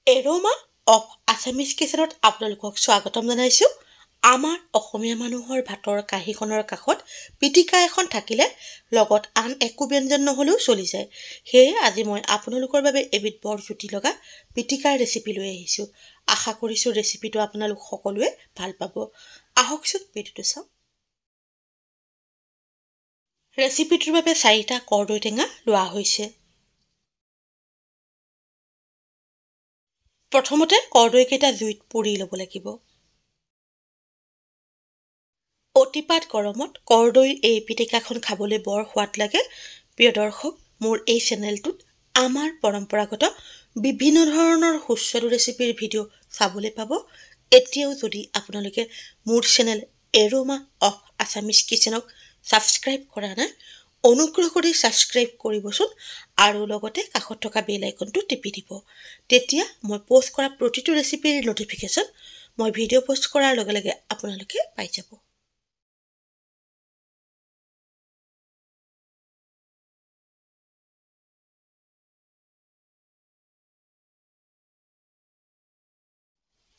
Aroma of Assamese কিচেনত আপোনালোকক স্বাগতম জনাইছোঁ। আমাৰ অসমীয়া মানুহৰ ভাতৰ কাঁহীখনৰ কাষত পিটিকা এখন থাকিলে লগত আন একো ব্যঞ্জন নহ'লেও চলি যায়। সেয়ে আজি মই আপোনালোকৰ বাবে এবিধ বৰ জুতি লগা পিটিকাৰ ৰেচিপি লৈ আহিছোঁ। আশা কৰিছোঁ ৰেচিপিটো আপোনালোক সকলোৱে ভাল পাব। আহকচোন ভিডিঅ'টো চাওক। ৰেচিপিটোৰ বাবে 4টা কৰ্দৈ টেঙা লোৱা হৈছে। প্ৰথমতে কৰ্দৈকেইটা জুইত পুৰি ল'ব লাগিব। অতিপাত গৰমত কৰ্দৈৰ এই পিটিকাখন খাবলৈ বৰ সোৱাদ লাগে। প্ৰিয় দৰ্শক, মোৰ এই চেনেলটোত আমাৰ পৰম্পৰাগত বিভিন্ন ধৰণৰ সুস্বাদু ৰেচিপিৰ ভিডিঅ' চাবলৈ পাব। এতিয়াও যদি আপোনালোকে মোৰ চেনেল এৰোমা অফ আছামিজ কিচেনক ছাবস্ক্ৰাইব কৰা নাই, অনুগ্ৰহ কৰি ছাবস্ক্ৰাইব কৰিবচোন আৰু লগতে কাষত থকা বেল আইকনটো টিপি দিব। তেতিয়া মই পোষ্ট কৰা প্ৰতিটো ৰেচিপিৰ ন'টিফিকেশ্যন মই ভিডিঅ' পোষ্ট কৰাৰ লগে লগে আপোনালোকে পাই যাব।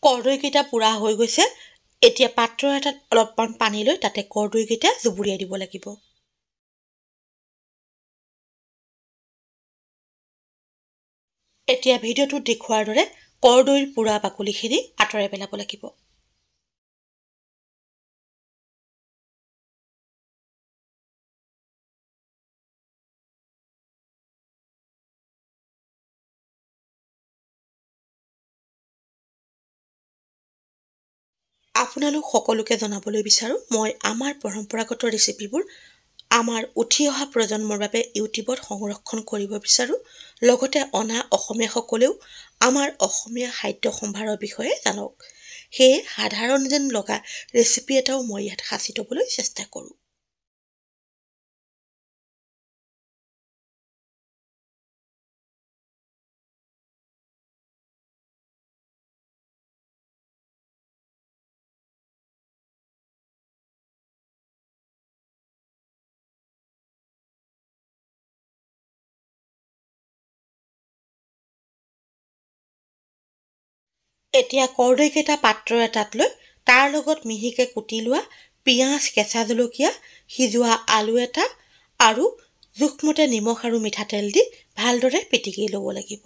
কৰ্দৈকেইটা পোৰা হৈ গৈছে। এতিয়া পাত্ৰ এটাত অলপমান পানী লৈ তাতে কৰ্দৈকেইটা জুবুৰিয়াই দিব লাগিব। এতিয়া ভিডিঅ'টোত দেখুওৱাৰ দৰে কৰ্দৈৰ পোৰা বাকলিখিনি আঁতৰাই পেলাব লাগিব। আপোনালোক সকলোকে জনাবলৈ বিচাৰোঁ, মই আমাৰ পৰম্পৰাগত ৰেচিপিবোৰ আমাৰ উঠি অহা প্ৰজন্মৰ বাবে ইউটিউবত সংৰক্ষণ কৰিব বিচাৰোঁ। লগতে অনা অসমীয়াসকলেও আমাৰ অসমীয়া খাদ্য সম্ভাৰৰ বিষয়ে জানক। সেয়ে সাধাৰণ যেন লগা ৰেচিপি এটাও মই ইয়াত সাঁচি থ'বলৈ চেষ্টা কৰোঁ। এতিয়া কৰ্দৈকেইটা পাত্ৰ এটাত লৈ তাৰ লগত মিহিকৈ কুটি লোৱা পিঁয়াজ, কেঁচা জলকীয়া, সিজোৱা আলু এটা আৰু জোখমতে নিমখ আৰু মিঠাতেল দি ভালদৰে পিটিকি ল'ব লাগিব।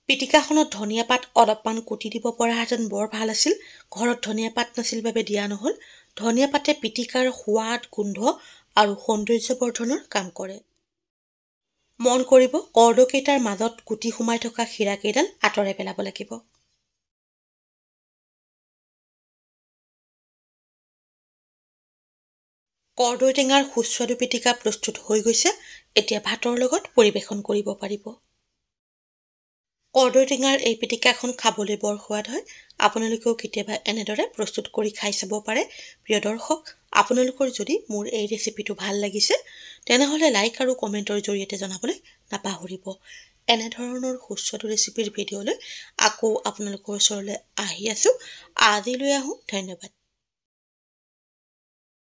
পিটিকাখনত ধনিয়া পাত অলপমান কুটি দিব পৰাহেঁতেন বৰ ভাল আছিল। ঘৰত ধনিয়া পাত নাছিল বাবে দিয়া নহ'ল। ধনিয়া পাতে পিটিকাৰ সোৱাদ, গোন্ধ আৰু সৌন্দৰ্যবৰ্ধনৰ কাম কৰে। মন কৰিব, কৰ্দৈকেইটাৰ মাজত গুটি সোমাই থকা শিৰাকেইডাল আঁতৰাই পেলাব লাগিব। কৰ্দৈ টেঙাৰ সুস্বাদু পিটিকা প্ৰস্তুত হৈ গৈছে। এতিয়া ভাতৰ লগত পৰিৱেশন কৰিব পাৰিব। কৰ্দৈ টেঙাৰ এই পিটিকাখন খাবলৈ বৰ সোৱাদ হয়। আপোনালোকেও কেতিয়াবা এনেদৰে প্ৰস্তুত কৰি খাই চাব পাৰে। প্ৰিয় দৰ্শক, আপোনালোকৰ যদি মোৰ এই ৰেচিপিটো ভাল লাগিছে, তেনেহ'লে লাইক আৰু কমেণ্টৰ জৰিয়তে জনাবলৈ নাপাহৰিব। এনেধৰণৰ সুস্বাদু ৰেচিপিৰ ভিডিঅ'লৈ আকৌ আপোনালোকৰ ওচৰলৈ আহি আছোঁ। আজিলৈ আহোঁ। ধন্যবাদ।